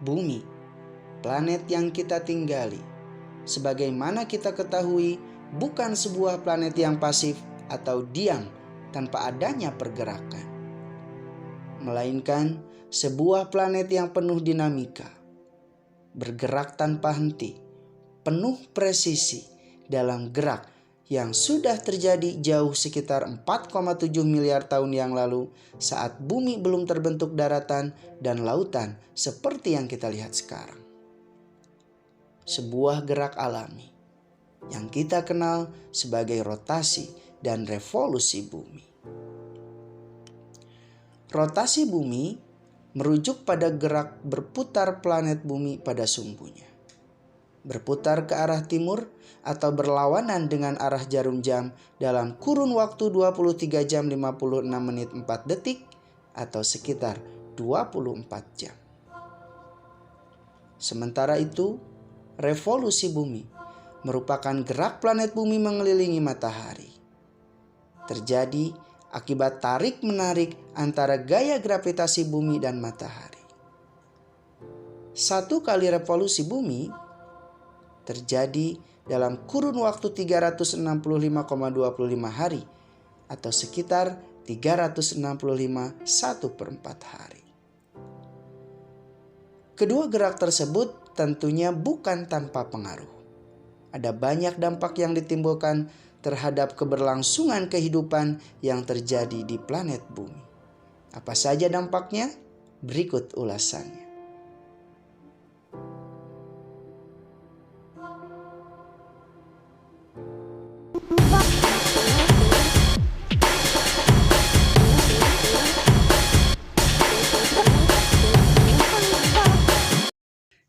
Bumi, planet yang kita tinggali, sebagaimana kita ketahui, bukan sebuah planet yang pasif atau diam tanpa adanya pergerakan, melainkan sebuah planet yang penuh dinamika, bergerak tanpa henti, penuh presisi dalam gerak yang sudah terjadi jauh sekitar 4,7 miliar tahun yang lalu saat bumi belum terbentuk daratan dan lautan seperti yang kita lihat sekarang. Sebuah gerak alami yang kita kenal sebagai rotasi dan revolusi bumi. Rotasi bumi merujuk pada gerak berputar planet bumi pada sumbunya. Berputar ke arah timur atau berlawanan dengan arah jarum jam dalam kurun waktu 23 jam 56 menit 4 detik atau sekitar 24 jam. Sementara itu, revolusi bumi merupakan gerak planet bumi mengelilingi matahari. Terjadi akibat tarik-menarik antara gaya gravitasi bumi dan matahari. Satu kali revolusi bumi terjadi dalam kurun waktu 365,25 hari atau sekitar 365 1/4 hari. Kedua gerak tersebut tentunya bukan tanpa pengaruh. Ada banyak dampak yang ditimbulkan terhadap keberlangsungan kehidupan yang terjadi di planet bumi. Apa saja dampaknya? Berikut ulasannya.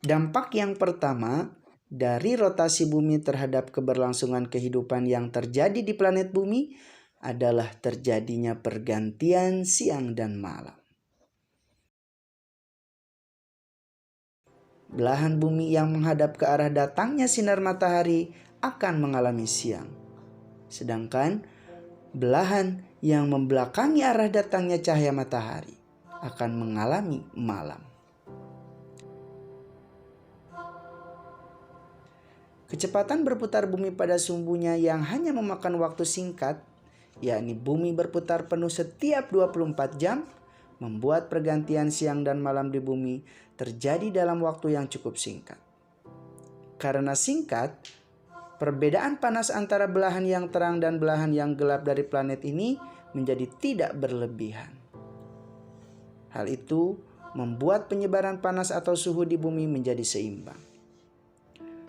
Dampak yang pertama dari rotasi bumi terhadap keberlangsungan kehidupan yang terjadi di planet bumi adalah terjadinya pergantian siang dan malam. Belahan bumi yang menghadap ke arah datangnya sinar matahari akan mengalami siang. Sedangkan belahan yang membelakangi arah datangnya cahaya matahari akan mengalami malam. Kecepatan berputar bumi pada sumbunya yang hanya memakan waktu singkat, yakni bumi berputar penuh setiap 24 jam, membuat pergantian siang dan malam di bumi terjadi dalam waktu yang cukup singkat. Karena singkat, perbedaan panas antara belahan yang terang dan belahan yang gelap dari planet ini menjadi tidak berlebihan. Hal itu membuat penyebaran panas atau suhu di bumi menjadi seimbang.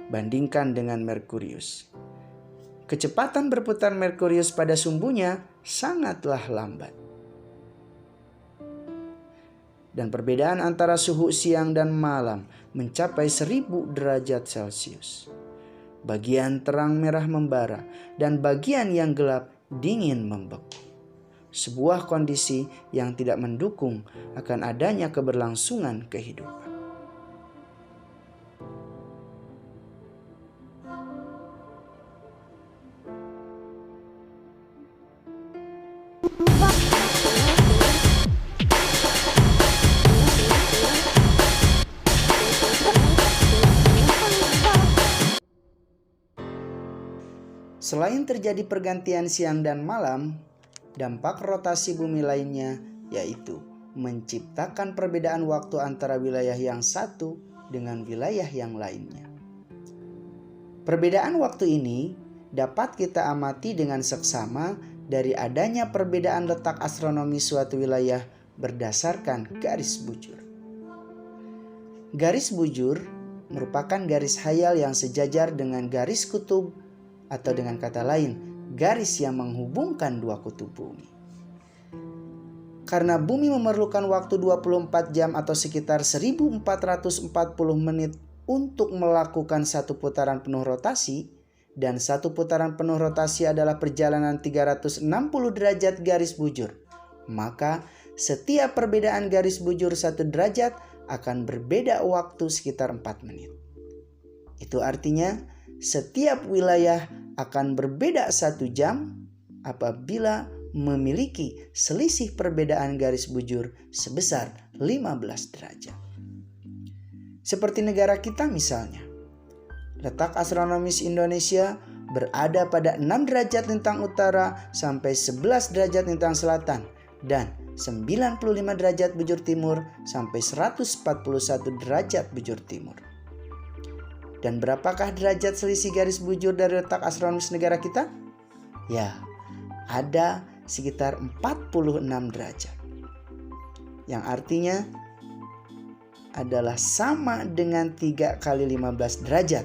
Bandingkan dengan Merkurius. Kecepatan berputar Merkurius pada sumbunya sangatlah lambat. Dan perbedaan antara suhu siang dan malam mencapai 1000 derajat Celcius. Bagian terang merah membara dan bagian yang gelap dingin membeku. Sebuah kondisi yang tidak mendukung akan adanya keberlangsungan kehidupan. Selain terjadi pergantian siang dan malam, dampak rotasi bumi lainnya yaitu menciptakan perbedaan waktu antara wilayah yang satu dengan wilayah yang lainnya. Perbedaan waktu ini dapat kita amati dengan seksama dari adanya perbedaan letak astronomi suatu wilayah berdasarkan garis bujur. Garis bujur merupakan garis hayal yang sejajar dengan garis kutub, atau dengan kata lain, garis yang menghubungkan dua kutub bumi. Karena bumi memerlukan waktu 24 jam atau sekitar 1440 menit untuk melakukan satu putaran penuh rotasi, dan satu putaran penuh rotasi adalah perjalanan 360 derajat garis bujur, maka setiap perbedaan garis bujur 1 derajat akan berbeda waktu sekitar 4 menit. Itu artinya setiap wilayah akan berbeda 1 jam apabila memiliki selisih perbedaan garis bujur sebesar 15 derajat. Seperti negara kita misalnya. Letak astronomis Indonesia berada pada 6 derajat lintang utara sampai 11 derajat lintang selatan dan 95 derajat bujur timur sampai 141 derajat bujur timur. Dan berapakah derajat selisih garis bujur dari letak astronomis negara kita? Ya, ada sekitar 46 derajat. Yang artinya adalah sama dengan 3 kali 15 derajat.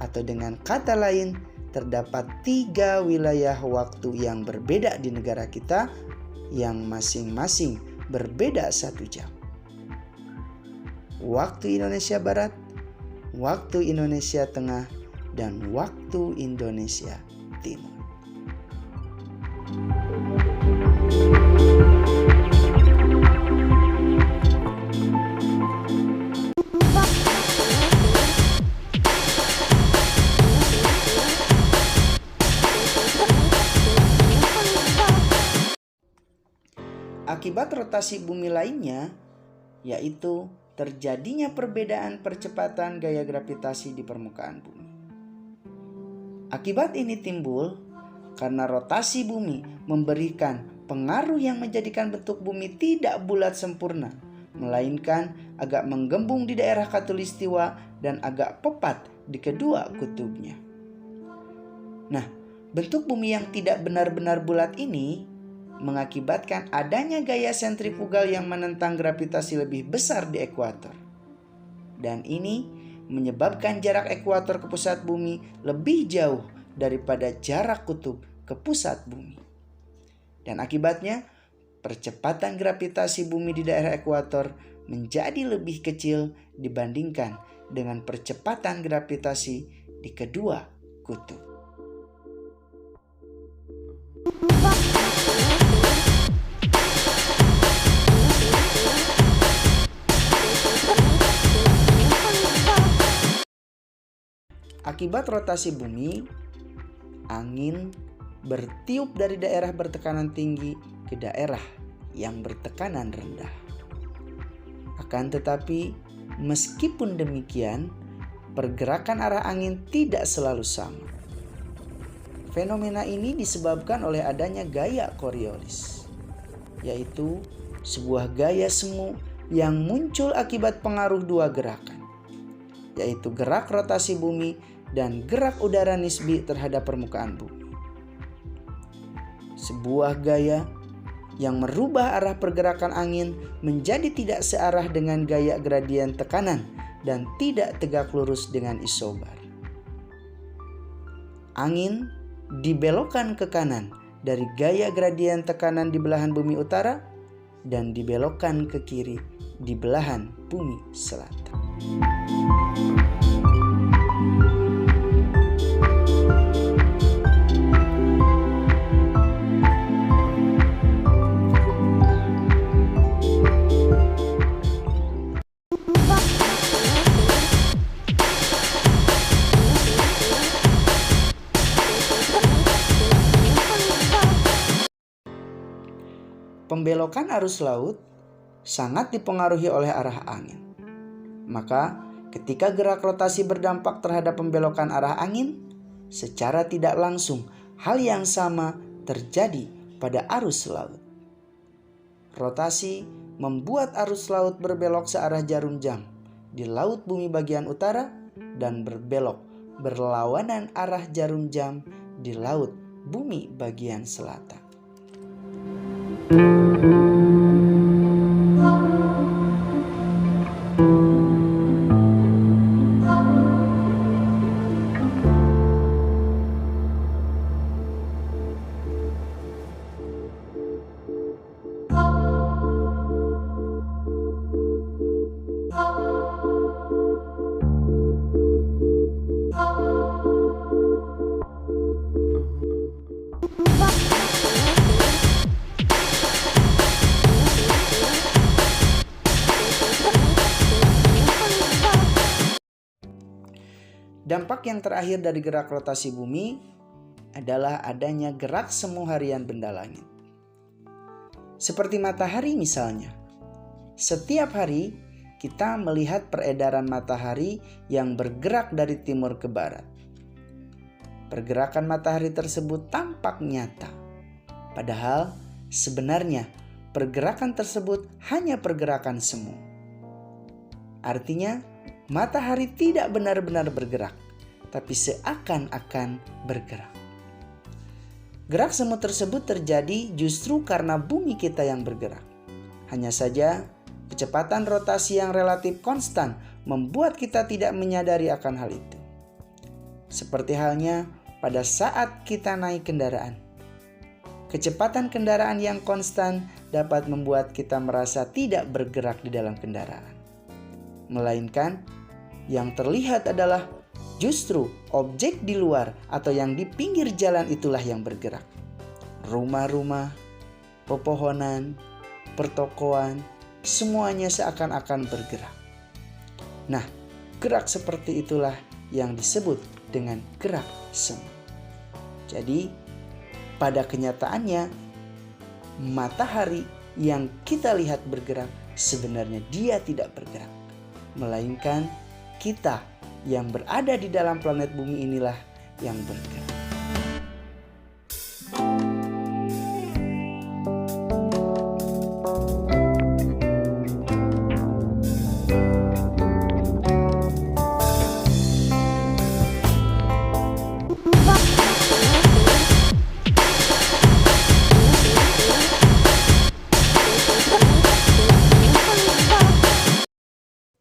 Atau dengan kata lain, terdapat 3 wilayah waktu yang berbeda di negara kita yang masing-masing berbeda 1 jam. Waktu Indonesia Barat, waktu Indonesia Tengah, dan waktu Indonesia Timur. Akibat rotasi bumi lainnya, yaitu terjadinya perbedaan percepatan gaya gravitasi di permukaan bumi. Akibat ini timbul karena rotasi bumi memberikan pengaruh yang menjadikan bentuk bumi tidak bulat sempurna, melainkan agak menggembung di daerah khatulistiwa dan agak pepat di kedua kutubnya. Nah, bentuk bumi yang tidak benar-benar bulat ini mengakibatkan adanya gaya sentrifugal yang menentang gravitasi lebih besar di ekuator. Dan ini menyebabkan jarak ekuator ke pusat bumi lebih jauh daripada jarak kutub ke pusat bumi. Dan akibatnya, percepatan gravitasi bumi di daerah ekuator menjadi lebih kecil dibandingkan dengan percepatan gravitasi di kedua kutub. Akibat rotasi bumi, angin bertiup dari daerah bertekanan tinggi ke daerah yang bertekanan rendah. Akan tetapi, meskipun demikian, pergerakan arah angin tidak selalu sama. Fenomena ini disebabkan oleh adanya gaya Coriolis, yaitu sebuah gaya semu yang muncul akibat pengaruh 2 gerakan, yaitu gerak rotasi bumi dan gerak udara nisbi terhadap permukaan bumi. Sebuah gaya yang merubah arah pergerakan angin menjadi tidak searah dengan gaya gradien tekanan dan tidak tegak lurus dengan isobar. Angin dibelokkan ke kanan dari gaya gradien tekanan di belahan bumi utara dan dibelokkan ke kiri di belahan bumi selatan. Pembelokan arus laut sangat dipengaruhi oleh arah angin. Maka, ketika gerak rotasi berdampak terhadap pembelokan arah angin, secara tidak langsung hal yang sama terjadi pada arus laut. Rotasi membuat arus laut berbelok searah jarum jam di laut bumi bagian utara dan berbelok berlawanan arah jarum jam di laut bumi bagian selatan. Dampak yang terakhir dari gerak rotasi bumi adalah adanya gerak semu harian benda langit. Seperti matahari misalnya, setiap hari kita melihat peredaran matahari yang bergerak dari timur ke barat. Pergerakan matahari tersebut tampak nyata. Padahal sebenarnya pergerakan tersebut hanya pergerakan semu. Artinya, matahari tidak benar-benar bergerak, tapi seakan-akan bergerak. Gerak semu tersebut terjadi justru karena bumi kita yang bergerak. Hanya saja, kecepatan rotasi yang relatif konstan membuat kita tidak menyadari akan hal itu. Seperti halnya pada saat kita naik kendaraan. Kecepatan kendaraan yang konstan dapat membuat kita merasa tidak bergerak di dalam kendaraan. Melainkan, yang terlihat adalah justru objek di luar atau yang di pinggir jalan itulah yang bergerak. Rumah-rumah, pepohonan, pertokoan, semuanya seakan-akan bergerak. Nah, gerak seperti itulah yang disebut dengan gerak semu. Jadi, pada kenyataannya, matahari yang kita lihat bergerak sebenarnya dia tidak bergerak. Melainkan kita yang berada di dalam planet bumi inilah yang bergerak.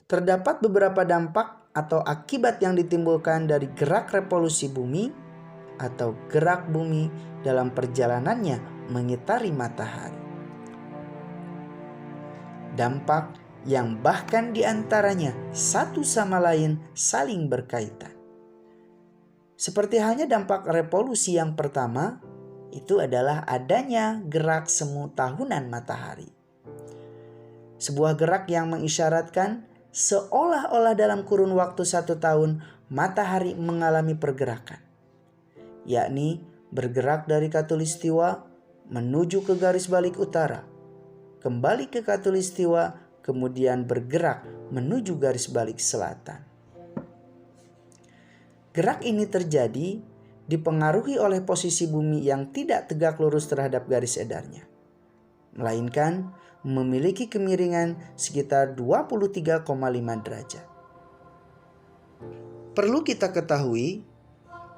Terdapat beberapa dampak atau akibat yang ditimbulkan dari gerak revolusi bumi atau gerak bumi dalam perjalanannya mengitari matahari. Dampak yang bahkan diantaranya satu sama lain saling berkaitan. Seperti halnya dampak revolusi yang pertama, itu adalah adanya gerak semu tahunan matahari. Sebuah gerak yang mengisyaratkan seolah-olah dalam kurun waktu 1 tahun matahari mengalami pergerakan, yakni bergerak dari khatulistiwa menuju ke garis balik utara, kembali ke khatulistiwa, kemudian bergerak menuju garis balik selatan. Gerak ini terjadi dipengaruhi oleh posisi bumi yang tidak tegak lurus terhadap garis edarnya, melainkan memiliki kemiringan sekitar 23,5 derajat. Perlu kita ketahui,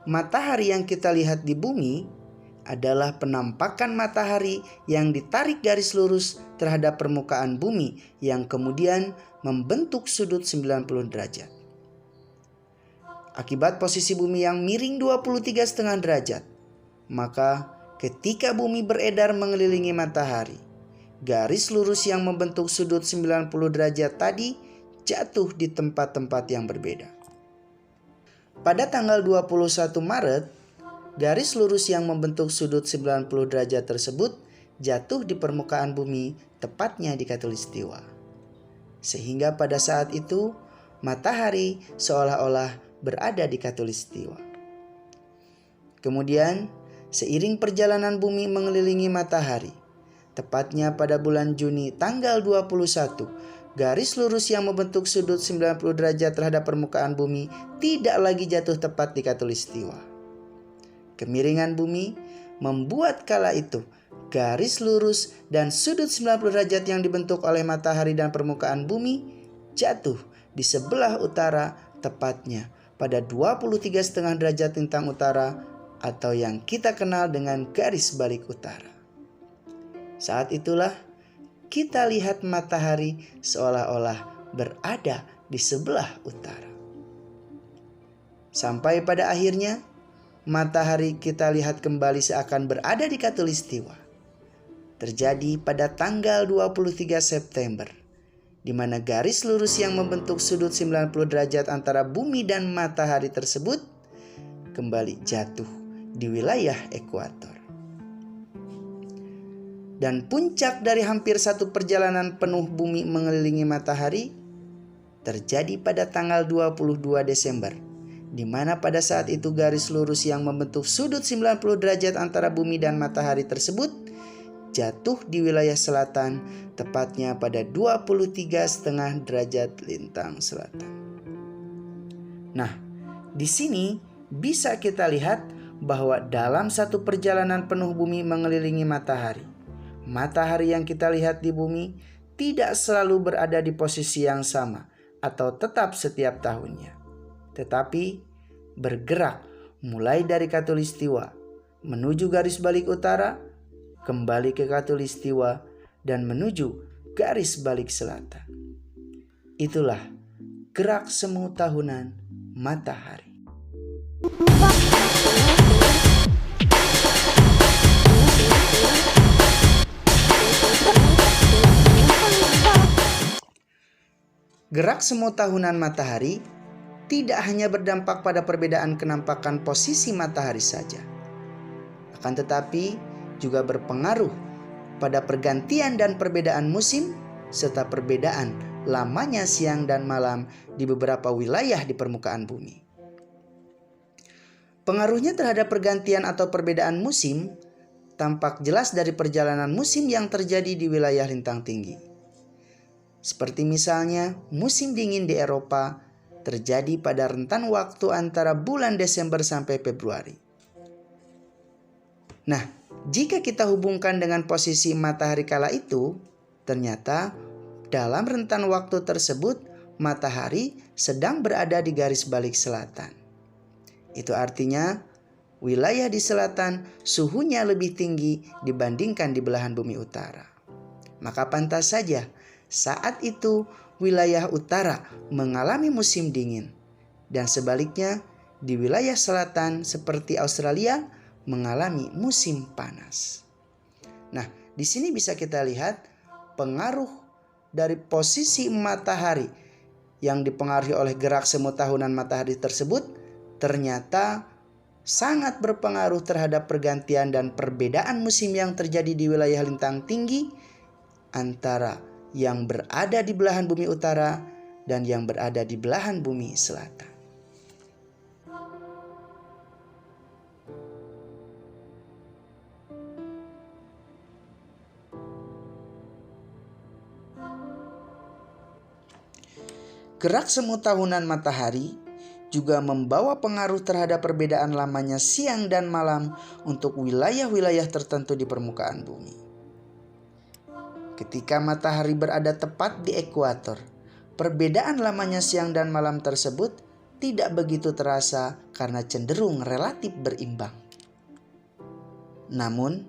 matahari yang kita lihat di bumi adalah penampakan matahari yang ditarik garis lurus terhadap permukaan bumi yang kemudian membentuk sudut 90 derajat. Akibat posisi bumi yang miring 23,5 derajat, maka ketika bumi beredar mengelilingi matahari, garis lurus yang membentuk sudut 90 derajat tadi jatuh di tempat-tempat yang berbeda. Pada tanggal 21 Maret, garis lurus yang membentuk sudut 90 derajat tersebut jatuh di permukaan bumi, tepatnya di khatulistiwa. Sehingga pada saat itu, matahari seolah-olah berada di khatulistiwa. Kemudian, seiring perjalanan bumi mengelilingi matahari, tepatnya pada bulan Juni tanggal 21, garis lurus yang membentuk sudut 90 derajat terhadap permukaan bumi tidak lagi jatuh tepat di khatulistiwa. Kemiringan bumi membuat kala itu garis lurus dan sudut 90 derajat yang dibentuk oleh matahari dan permukaan bumi jatuh di sebelah utara, tepatnya pada 23,5 derajat lintang utara atau yang kita kenal dengan garis balik utara. Saat itulah kita lihat matahari seolah-olah berada di sebelah utara. Sampai pada akhirnya matahari kita lihat kembali seakan berada di khatulistiwa. Terjadi pada tanggal 23 September, di mana garis lurus yang membentuk sudut 90 derajat antara bumi dan matahari tersebut kembali jatuh di wilayah ekuator. Dan puncak dari hampir satu perjalanan penuh bumi mengelilingi matahari terjadi pada tanggal 22 Desember, di mana pada saat itu garis lurus yang membentuk sudut 90 derajat antara bumi dan matahari tersebut jatuh di wilayah selatan, tepatnya pada 23,5 derajat lintang selatan. Nah, di sini bisa kita lihat bahwa dalam satu perjalanan penuh bumi mengelilingi matahari, matahari yang kita lihat di bumi tidak selalu berada di posisi yang sama atau tetap setiap tahunnya, tetapi bergerak mulai dari khatulistiwa menuju garis balik utara, kembali ke khatulistiwa, dan menuju garis balik selatan. Itulah gerak semu tahunan matahari. Gerak semu tahunan matahari tidak hanya berdampak pada perbedaan kenampakan posisi matahari saja, akan tetapi juga berpengaruh pada pergantian dan perbedaan musim serta perbedaan lamanya siang dan malam di beberapa wilayah di permukaan bumi. Pengaruhnya terhadap pergantian atau perbedaan musim tampak jelas dari perjalanan musim yang terjadi di wilayah lintang tinggi. Seperti misalnya musim dingin di Eropa terjadi pada rentan waktu antara bulan Desember sampai Februari. Nah, jika kita hubungkan dengan posisi matahari kala itu, ternyata dalam rentan waktu tersebut matahari sedang berada di garis balik selatan. Itu artinya wilayah di selatan suhunya lebih tinggi dibandingkan di belahan bumi utara. Maka pantas saja saat itu wilayah utara mengalami musim dingin, dan sebaliknya di wilayah selatan seperti Australia mengalami musim panas. Nah, di sini bisa kita lihat pengaruh dari posisi matahari yang dipengaruhi oleh gerak semu tahunan matahari tersebut ternyata sangat berpengaruh terhadap pergantian dan perbedaan musim yang terjadi di wilayah lintang tinggi antara yang berada di belahan bumi utara dan yang berada di belahan bumi selatan. Gerak semu tahunan matahari juga membawa pengaruh terhadap perbedaan lamanya siang dan malam untuk wilayah-wilayah tertentu di permukaan bumi. Ketika matahari berada tepat di ekuator, perbedaan lamanya siang dan malam tersebut tidak begitu terasa karena cenderung relatif berimbang. Namun,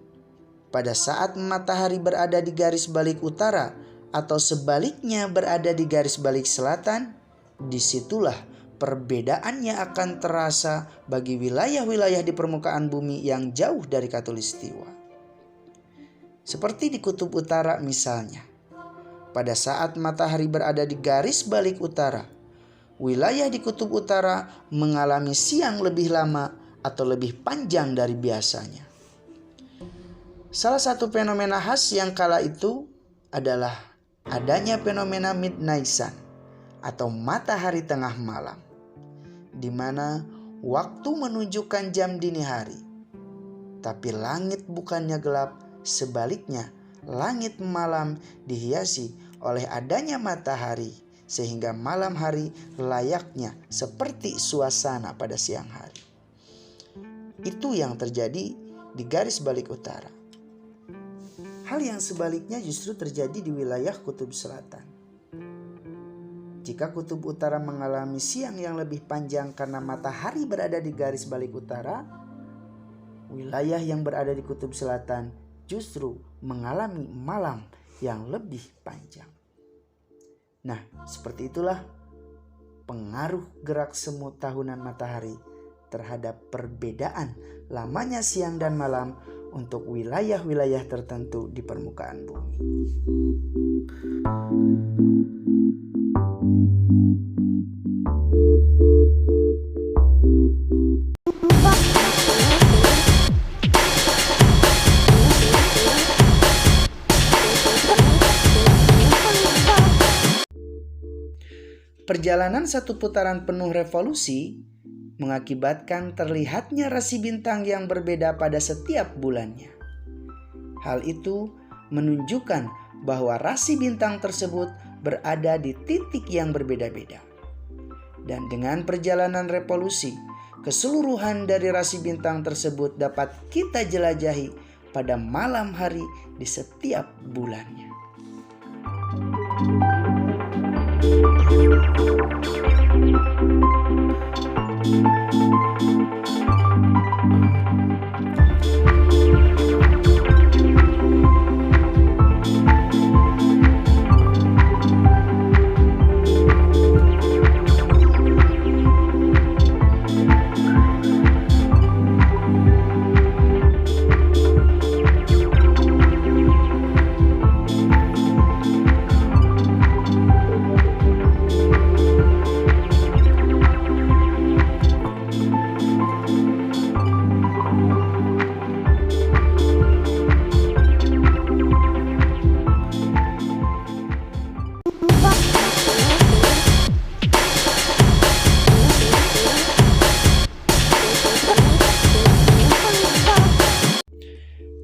pada saat matahari berada di garis balik utara atau sebaliknya berada di garis balik selatan, disitulah perbedaannya akan terasa bagi wilayah-wilayah di permukaan bumi yang jauh dari khatulistiwa. Seperti di kutub utara misalnya, pada saat matahari berada di garis balik utara, wilayah di kutub utara mengalami siang lebih lama atau lebih panjang dari biasanya. Salah satu fenomena khas yang kala itu adalah adanya fenomena midnight sun atau matahari tengah malam, di mana waktu menunjukkan jam dini hari, tapi langit bukannya gelap. Sebaliknya, langit malam dihiasi oleh adanya matahari, sehingga malam hari layaknya seperti suasana pada siang hari. Itu yang terjadi di garis balik utara. Hal yang sebaliknya justru terjadi di wilayah kutub selatan. Jika kutub utara mengalami siang yang lebih panjang karena matahari berada di garis balik utara, wilayah yang berada di kutub selatan justru mengalami malam yang lebih panjang. Nah, seperti itulah pengaruh gerak semu tahunan matahari terhadap perbedaan lamanya siang dan malam untuk wilayah-wilayah tertentu di permukaan bumi. Perjalanan satu putaran penuh revolusi mengakibatkan terlihatnya rasi bintang yang berbeda pada setiap bulannya. Hal itu menunjukkan bahwa rasi bintang tersebut berada di titik yang berbeda-beda. Dan dengan perjalanan revolusi, keseluruhan dari rasi bintang tersebut dapat kita jelajahi pada malam hari di setiap bulannya.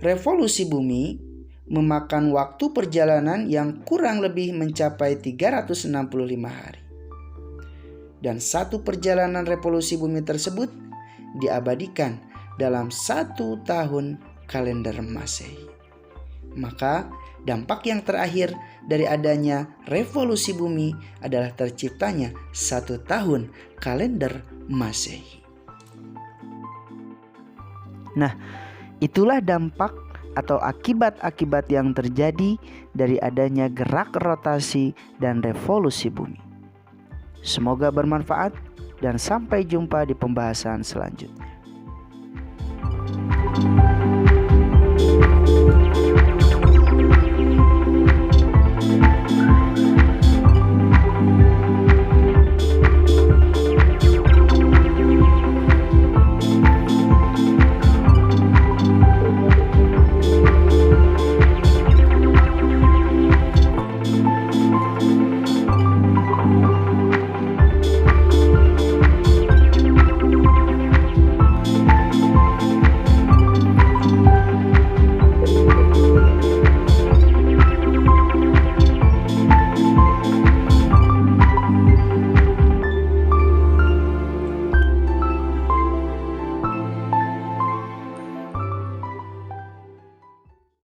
Revolusi bumi memakan waktu perjalanan yang kurang lebih mencapai 365 hari. Dan satu perjalanan revolusi bumi tersebut diabadikan dalam 1 tahun kalender Masehi. Maka dampak yang terakhir dari adanya revolusi bumi adalah terciptanya 1 tahun kalender Masehi. Nah, itulah dampak atau akibat-akibat yang terjadi dari adanya gerak rotasi dan revolusi bumi. Semoga bermanfaat dan sampai jumpa di pembahasan selanjutnya.